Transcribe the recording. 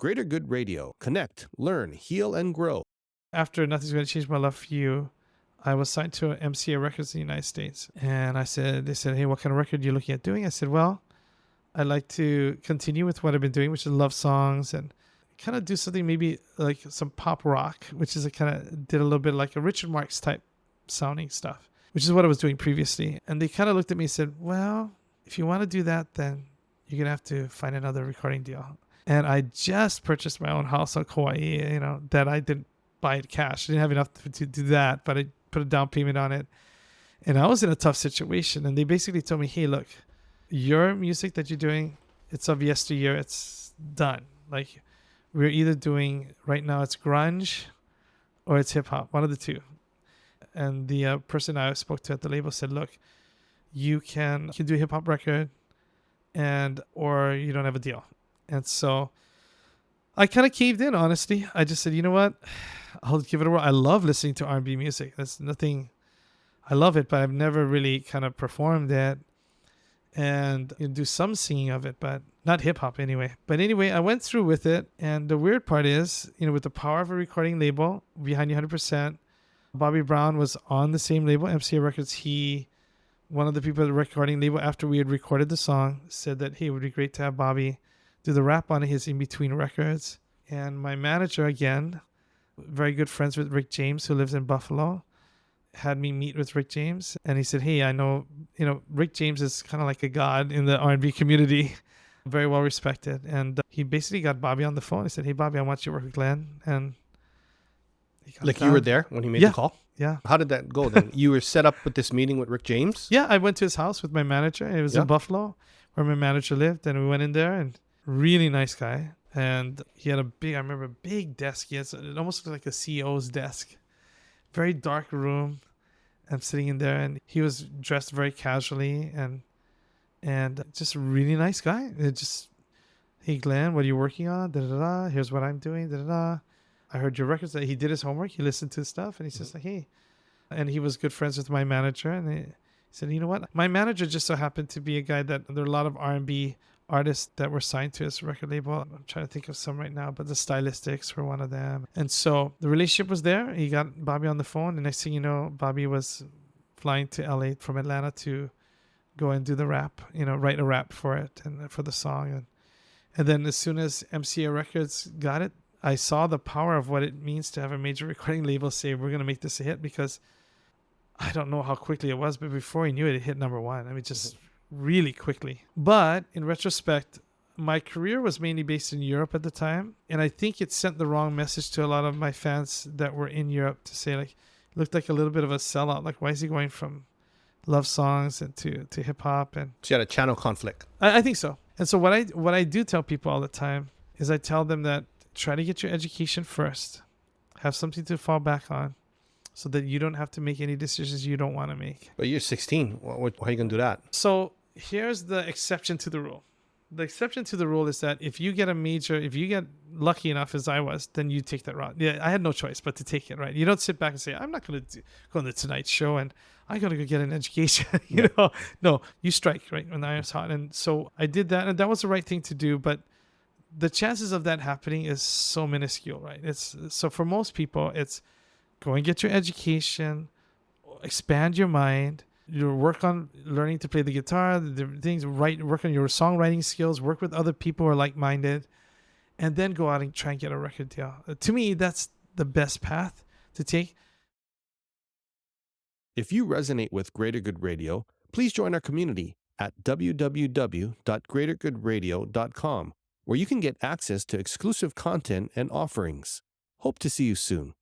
Greater Good Radio. Connect, learn, heal, and grow. After Nothing's Gonna Change My Love for You, I was signed to MCA Records in the United States. And they said, hey, what kind of record are you looking at doing? I said, well, I'd like to continue with what I've been doing, which is love songs, and kind of do something maybe like some pop rock, which is did a little bit like a Richard Marx type sounding stuff, which is what I was doing previously. And they kind of looked at me and said, well, if you want to do that, then you're going to have to find another recording deal. And I just purchased my own house on Kauai, that I didn't buy it cash. I didn't have enough to do that, but I put a down payment on it. And I was in a tough situation. And they basically told me, hey, look, your music that you're doing, it's of yesteryear. It's done. Like, we're either doing, right now it's grunge or it's hip hop, one of the two. And the person I spoke to at the label said, look, you can do a hip hop record or you don't have a deal. And so I kind of caved in, honestly. I just said, you know what? I'll give it a whirl. I love listening to R&B music. That's nothing. I love it, but I've never really kind of performed it and do some singing of it, but not hip hop anyway. But anyway, I went through with it. And the weird part is, with the power of a recording label behind you 100%, Bobby Brown was on the same label, MCA Records. One of the people at the recording label, after we had recorded the song, said that, hey, it would be great to have Bobby do the rap on his in-between records. And my manager, again, very good friends with Rick James, who lives in Buffalo, had me meet with Rick James. And he said, hey, I know, Rick James is kind of like a god in the R&B community, very well respected. And he basically got Bobby on the phone. He said, hey, Bobby, I want you to work with Glenn. And like you were there when he made the call? Yeah. How did that go then? You were set up with this meeting with Rick James? Yeah, I went to his house with my manager. It was in Buffalo where my manager lived. And we went in there, and really nice guy. And he had I remember a big desk. It almost looked like a CEO's desk. Very dark room. I'm sitting in there, and he was dressed very casually and just a really nice guy. Hey, Glenn, what are you working on? Da-da-da. Here's what I'm doing. Da-da-da. I heard your records. He did his homework. He listened to stuff, and he says, like, hey. And he was good friends with my manager. And he said, you know what? My manager just so happened to be a guy that there are a lot of R&B artists that were signed to his record label. I'm trying to think of some right now, but the Stylistics were one of them. And so the relationship was there. He got Bobby on the phone. And next thing you know, Bobby was flying to LA from Atlanta to go and do the rap, write a rap for it and for the song. And then as soon as MCA Records got it, I saw the power of what it means to have a major recording label say, we're going to make this a hit, because I don't know how quickly it was, but before he knew it, it hit number one. I mean, just really quickly. But in retrospect, my career was mainly based in Europe at the time. And I think it sent the wrong message to a lot of my fans that were in Europe to say, like, looked like a little bit of a sellout. Like, why is he going from love songs and to hip hop? And so you had a channel conflict. I think so. And so what I do tell people all the time is I tell them that try to get your education first. Have something to fall back on so that you don't have to make any decisions you don't want to make. But you're 16. How are you going to do that? So here's the exception to the rule. The exception to the rule is that if you get lucky enough as I was, then you take that route. Yeah, I had no choice but to take it, right? You don't sit back and say, I'm not going to go on the Tonight Show and I got to go get an education. No, you strike, right, when the iron's hot. And so I did that, and that was the right thing to do. But the chances of that happening is so minuscule, right? So for most people, it's go and get your education, expand your mind, work on learning to play the guitar, the things, work on your songwriting skills, work with other people who are like-minded, and then go out and try and get a record deal. To me, that's the best path to take. If you resonate with Greater Good Radio, please join our community at www.greatergoodradio.com, where you can get access to exclusive content and offerings. Hope to see you soon.